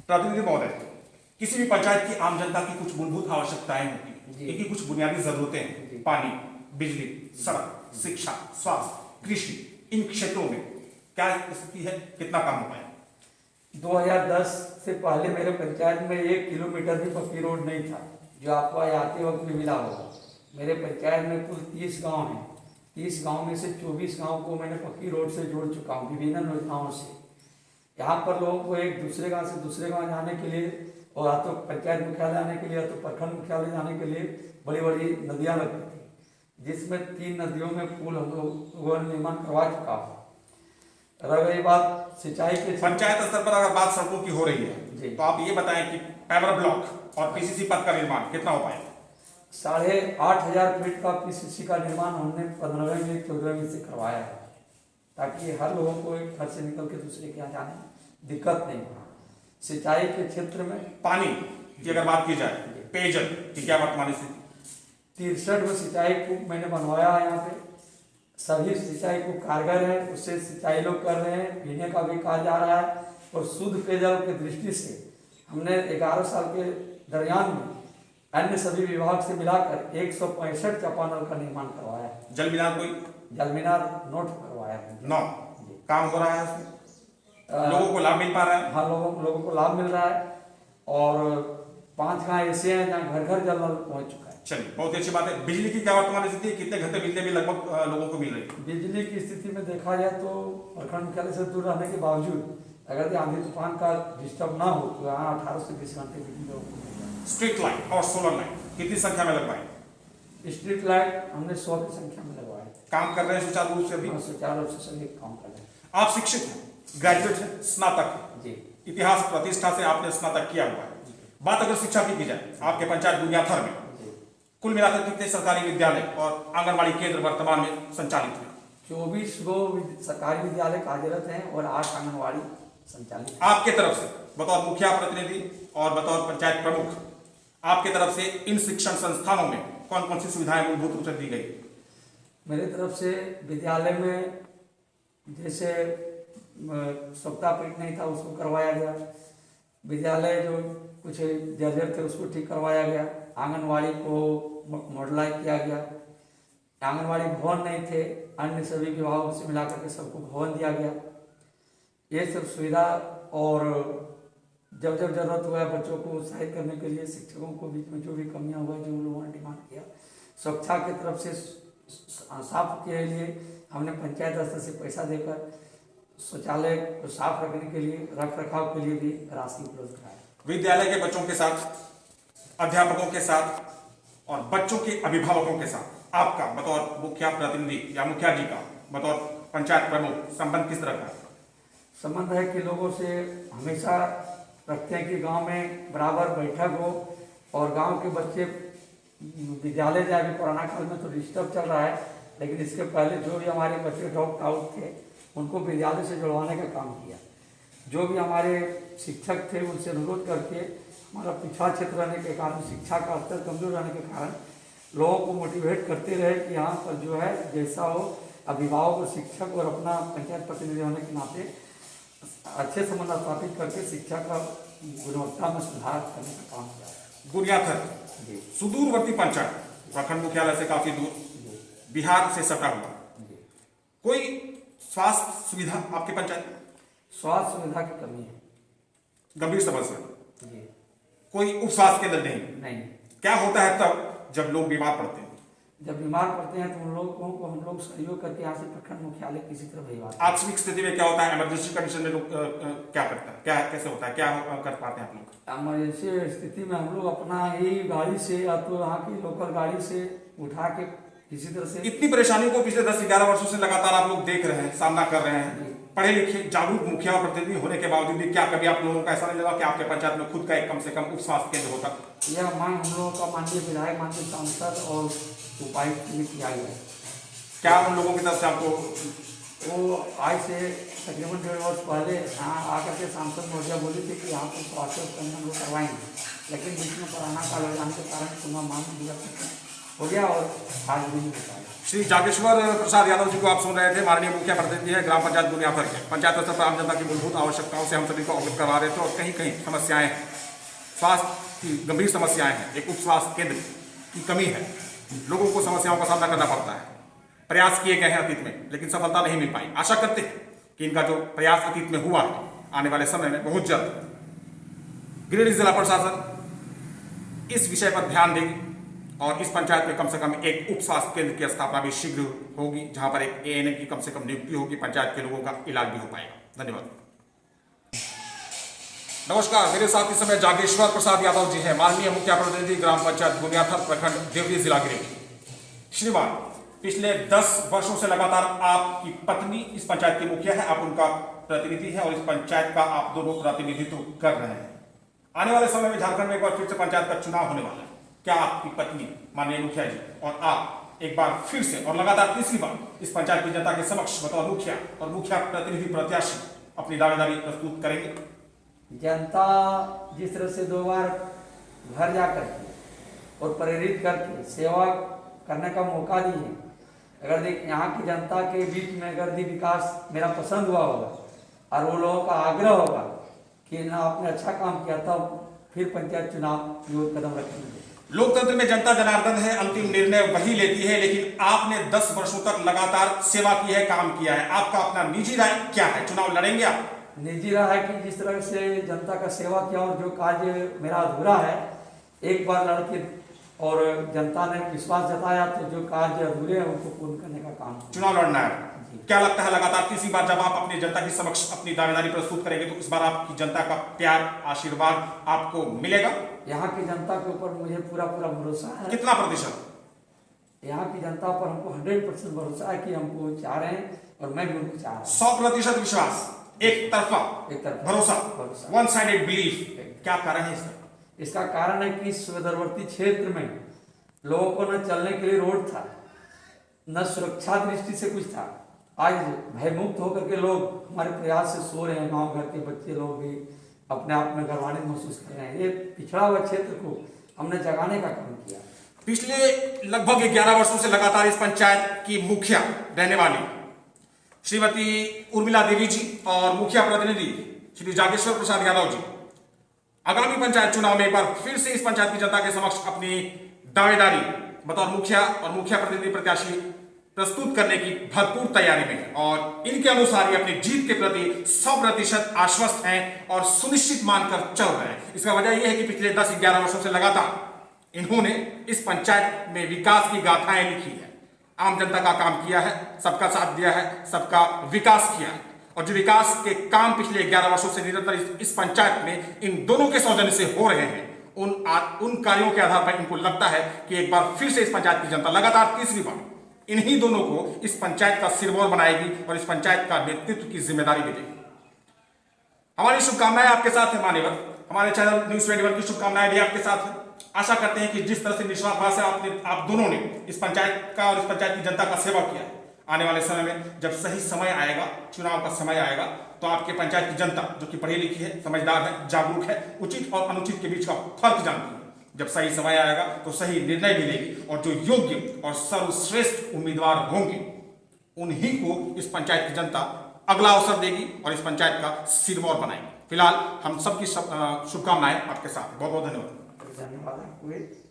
प्रतिनिधि महोदय, किसी भी पंचायत की आम जनता की कुछ मूलभूत आवश्यकताएं होती हैं, इनकी कुछ बुनियादी जरूरतें हैं, पानी, बिजली, सड़क, शिक्षा, स्वास्थ्य, कृषि, इन क्षेत्रों में क्या स्थिति है, कितना काम हो पाया? 2010 से पहले मेरे पंचायत में 1 किलोमीटर भी पक्की रोड नहीं था, जो आपको आते वक्त भी मिला होगा। मेरे पंचायत में कुल 30 गांव हैं। 30 गांव में से 24 गांव को मैंने पक्की रोड से जोड़ चुका हूँ विभिन्न योजनाओं से। यहाँ पर लोगों को एक दूसरे गांव से दूसरे गांव जाने के लिए, और या तो पंचायत मुख्यालय आने के लिए, या तो प्रखंड मुख्यालय जाने के लिए बड़ी बड़ी नदियाँ लगती थी, जिसमें 3 नदियों में पुल हम लोगों ने निर्माण करवा चुका हूँ। रही बात सिंचाई के, पंचायत स्तर पर अगर बात सड़कों की हो रही है, तो आप ये बताएं कि पेवर ब्लॉक और पीसीसी पथ का निर्माण कितना हो पाया? 8,500 फीट का पीसीसी का निर्माण हमने 15वें में 14वें से करवाया है, ताकि हर लोगों को एक घर से निकल के दूसरे के यहाँ जाने में दिक्कत नहीं हो। सिंचाई के क्षेत्र में पानी की अगर बात की जाए, पेयजल की क्या वर्तमान स्थिति? 63 सिंचाई कूप मैंने बनवाया है यहाँ पे। सभी सिंचाई कूप कारगर है, उससे सिंचाई लोग कर रहे हैं, पीने का भी कहा जा रहा है। और शुद्ध पेयजल की दृष्टि से हमने 11 साल के दरमियान में अन्य सभी विभाग से मिलाकर 165 चापानल का निर्माण करवाया है। जल मीनार कोई? जल मीनार नोट करवाया है। 9 काम हो रहा है उसमें? लोगों को लाभ मिल पा रहा है? हाँ, लोगों को लाभ मिल रहा है। और 5 गाँव ऐसे हैं जहाँ घर घर जल नल पहुँच चुका है। चलिए, बहुत अच्छी बात है। बिजली की क्या वर्तमान स्थिति है? कितने घंटे बिजली भी लगभग लोगों को मिल रही है? बिजली की स्थिति में देखा जाए तो प्रखंड मुख्यालय से दूर रहने के बावजूद अगर आंधी तूफान का डिस्टर्ब ना हो तो यहाँ 18 से 20 घंटे बिजली लोगों को मिल रहा है। स्ट्रीट लाइट और सोलर लाइट कितनी संख्या में लगवाई? स्ट्रीट लाइट हमने 100 की संख्या में लगवाए। काम कर रहे हैं सुचारू रूप से? अभी सुचारू रूप से सभी काम कर रहे हैं। आप शिक्षित हैं, ग्रेजुएट हैं, स्नातक हैं जी, इतिहास प्रतिष्ठा से आपने स्नातक किया हुआ है। बात अगर शिक्षा की जाए, आपके पंचायत बुनियाथर में कुल मिलाकर कितने सरकारी विद्यालय और आंगनबाड़ी केंद्र वर्तमान में संचालित हैं? 24 गो सरकारी विद्यालय कार्यरत हैं और 8 आंगनबाड़ी संचालित। आपके तरफ से बतौर मुखिया प्रतिनिधि और बतौर पंचायत प्रमुख, आपके तरफ से इन शिक्षण संस्थानों में कौन कौन सी सुविधाएं मूलभूत रूप से दी गई? मेरे तरफ से विद्यालय में जैसे सप्ताह पीठ नहीं था उसको करवाया गया, विद्यालय जो कुछ जर्जर थे उसको ठीक करवाया गया, आंगनवाड़ी को मॉडलाइज किया गया, आंगनवाड़ी भवन नहीं थे, अन्य सभी विभागों से मिलाकर के सबको भवन दिया गया। ये सब सुविधा, और जब जब जरूरत हुआ बच्चों को उत्साहित करने के लिए शिक्षकों को बीच में जो भी कमियां हुआ जो लोगों ने डिमांड किया, स्वच्छता की तरफ से साफ के लिए हमने पंचायत स्तर से पैसा देकर शौचालय को साफ रखने के लिए, रख रखाव के लिए भी राशि उपलब्ध कराया। विद्यालय के बच्चों के साथ, अध्यापकों के साथ और बच्चों के अभिभावकों के साथ आपका बतौर मुखिया प्रतिनिधि या मुखिया जी का बतौर पंचायत प्रमुख संबंध किस तरह का? संबंध है कि लोगों से हमेशा रखते हैं कि गांव में बराबर बैठक हो और गांव के बच्चे विद्यालय जाए। अभी पुराना काल में तो डिस्टर्ब चल रहा है, लेकिन इसके पहले जो भी हमारे बच्चे ड्रॉप आउट थे उनको विद्यालय से जुड़वाने का काम किया। जो भी हमारे शिक्षक थे उनसे अनुरोध करके, हमारा पिछड़ा क्षेत्र रहने के कारण, शिक्षा का स्तर कमजोर रहने के कारण लोगों को मोटिवेट करते रहे कि यहाँ पर जो है जैसा हो, अभिभावक और शिक्षक और अपना पंचायत प्रतिनिधि होने के नाते अच्छे संबंध स्थापित करके शिक्षा का गुणवत्ता में सुधार करने का काम किया। बुनियाथर सुदूरवर्ती पंचायत, प्रखंड मुख्यालय से काफी दूर, बिहार से सटा हुआ, कोई स्वास्थ्य सुविधा आपके पंचायत में? स्वास्थ्य सुविधा की कमी है, गंभीर समस्या। कोई उप स्वास्थ्य केंद्र नहीं? क्या होता है तब जब लोग बीमार पड़ते हैं? जब बीमार पड़ते हैं तो उन लोगों को हम लोग सहयोग करके यहाँ से प्रखंड मुख्यालय किसी तरह भिजवाते हैं। आकस्मिक स्थिति में क्या होता है? इमरजेंसी कंडीशन में लोग क्या करता है, क्या कैसे होता है, क्या कर पाते हैं आप लोग? इमरजेंसी स्थिति में हम लोग अपना ही गाड़ी से या तो यहाँ की लोकल गाड़ी से उठा के किसी तरह से। इतनी परेशानियों को पिछले 10-11 वर्षों से लगातार आप लोग देख रहे हैं, सामना कर रहे हैं, पढ़े लिखे जागरूक मुखिया और प्रतिनिधि होने के बावजूद भी क्या कभी आप लोगों को ऐसा नहीं लगा कि आपके पंचायत में खुद का एक कम से कम उप स्वास्थ्य केंद्र होता? यह मांग हम लोगों का माननीय विधायक, माननीय सांसद और उपायुक्त ने किया गया। क्या उन लोगों की तरफ से आपको? वो आज से तकरीबन 1.5 वर्ष पहले यहाँ आकर के सांसद महोदया बोली थी कि यहाँ पर स्वास्थ्य उपकरण वो करवाएंगे, लेकिन बीच में कोरोना काल हो जाने के कारण पुनः मांग हो गया और आज भी नहीं हो पाया। श्री जागेश्वर प्रसाद यादव जी को आप सुन रहे थे, माननीय मुखिया प्रतिनिधि है ग्राम पंचायत बुनियाथर के। पंचायत स्तर पर आम जनता की मूलभूत आवश्यकताओं से हम सभी को अवगत करवा रहे थे और कहीं कहीं समस्याएं हैं, स्वास्थ्य की गंभीर समस्याएं हैं, एक उप स्वास्थ्य केंद्र की कमी है, लोगों को समस्याओं का सामना करना पड़ता है। प्रयास किए गए हैं अतीत में लेकिन सफलता नहीं मिल पाई। आशा करते हैं कि इनका जो प्रयास अतीत में हुआ है आने वाले समय में बहुत जल्द गिरिडीह जिला प्रशासन इस विषय पर ध्यान देगी और इस पंचायत में कम से कम एक उप स्वास्थ्य केंद्र की स्थापना भी शीघ्र होगी, जहां पर एक एएनएम की कम से कम नियुक्ति होगी, पंचायत के लोगों का इलाज भी हो पाएगा। धन्यवाद। नमस्कार, मेरे साथ इस समय जागेश्वर प्रसाद यादव जी हैं, माननीय मुखिया प्रतिनिधि ग्राम पंचायत बुनियाथर प्रखंड देवरी जिला गिरिडीह। श्रीमान, पिछले 10 वर्षों से लगातार आपकी पत्नी इस पंचायत की मुखिया है, आप उनका प्रतिनिधि है और इस पंचायत का आप दोनों प्रतिनिधित्व कर रहे हैं। आने वाले समय में झारखंड में एक बार फिर से पंचायत का चुनाव होने वाला है। क्या आपकी पत्नी माननीय मुखिया जी और आप एक बार फिर से और लगातार तीसरी बार इस पंचायत की जनता के समक्ष बतौर मुखिया और मुखिया प्रतिनिधि प्रत्याशी अपनी दावेदारी प्रस्तुत करेंगे? जनता जिस तरह से 2 बार घर जा करके और प्रेरित करके सेवा करने का मौका दी है, अगर देख यहाँ की जनता के बीच में अगर विकास मेरा पसंद हुआ होगा और वो लोगों का आग्रह होगा कि ना आपने अच्छा काम किया तब फिर पंचायत चुनाव जो कदम रखेंगे। लोकतंत्र में जनता जनार्दन है, अंतिम निर्णय वही लेती है, लेकिन आपने 10 वर्षों तक लगातार सेवा की है, काम किया है। आपका अपना निजी राय क्या है? चुनाव लड़ेंगे आप? निजी राय है कि जिस तरह से जनता का सेवा किया और जो कार्य मेरा अधूरा है, एक बार लड़के और जनता ने विश्वास जताया तो जो कार्य अधूरे हैं उनको पूर्ण करने का काम चुनाव लड़ना है। क्या लगता है लगातार तीसरी बार जब आप अपनी जनता की समक्ष अपनी दावेदारी प्रस्तुत करेंगे तो इस बार आपकी जनता का प्यार आशीर्वाद आपको मिलेगा? यहाँ की जनता के ऊपर मुझे पूरा भरोसा है। कितना प्रतिशत? यहाँ की जनता पर हमको 100% भरोसा है कि हमको चाह रहे हैं और मैं भी उनको चाह रहा हूँ। 100% विश्वास, एक तरफा भरोसा, वन साइडेड बिलीफ। क्या कारण है इसका? इसका कारण है कि सुदूरवर्ती क्षेत्र में लोगों को न चलने के लिए रोड था, न सुरक्षा दृष्टि से कुछ था। आज भयमुक्त होकर के लोग हमारे प्रयास से सो रहे हैं, गांव घर के बच्चे लोग भी अपने आप में गर्वान्वित महसूस कर रहे हैं। ये पिछड़ा हुआ क्षेत्र को हमने जगाने का काम किया। पिछले लगभग 11 वर्षों से लगातार इस पंचायत की मुखिया रहने वाली श्रीमती उर्मिला देवी जी और मुखिया प्रतिनिधि श्री जागेश्वर प्रसाद यादव जी आगामी पंचायत चुनाव में एक बार फिर से इस पंचायत की जनता के समक्ष अपनी दावेदारी बतौर मुखिया और मुखिया प्रतिनिधि प्रत्याशी प्रस्तुत करने की भरपूर तैयारी में है और इनके अनुसार ये अपनी जीत के प्रति 100% आश्वस्त हैं और सुनिश्चित मानकर चल रहे हैं। इसका वजह यह है कि पिछले 10-11 वर्षों से लगातार इन्होंने इस पंचायत में विकास की गाथाएं लिखी है, आम जनता का काम किया है, सबका साथ दिया है, सबका विकास किया है और जो विकास के काम पिछले 11 वर्षों से निरंतर इस पंचायत में इन दोनों के सौजन्य से हो रहे हैं, उन कार्यों के आधार पर इनको लगता है कि एक बार फिर से इस पंचायत की जनता लगातार तीसरी बार इन्हीं दोनों को इस पंचायत का सिरमौर बनाएगी और इस पंचायत का नेतृत्व की जिम्मेदारी भी देगी। हमारी शुभकामनाएं आपके साथ है मान्यवर, हमारे चैनल न्यूज़ 21 की शुभकामनाएं भी आपके साथ है। आशा करते हैं कि जिस तरह से निस्वार्थ भाव से आप दोनों ने इस पंचायत का और इस पंचायत की जनता का सेवा किया है, आने वाले समय में जब सही समय आएगा, चुनाव का समय आएगा, तो आपके पंचायत की जनता जो कि पढ़ी लिखी है, समझदार है, जागरूक है, उचित और अनुचित के बीच का फर्क जानती है, जब सही समय आएगा तो सही निर्णय भी लेगी और जो योग्य और सर्वश्रेष्ठ उम्मीदवार होंगे उन्हीं को इस पंचायत की जनता अगला अवसर देगी और इस पंचायत का सिरमौर बनाएगी। फिलहाल हम सबकी शुभकामनाएं आपके साथ। बहुत बहुत धन्यवाद। धन्यवाद आपको।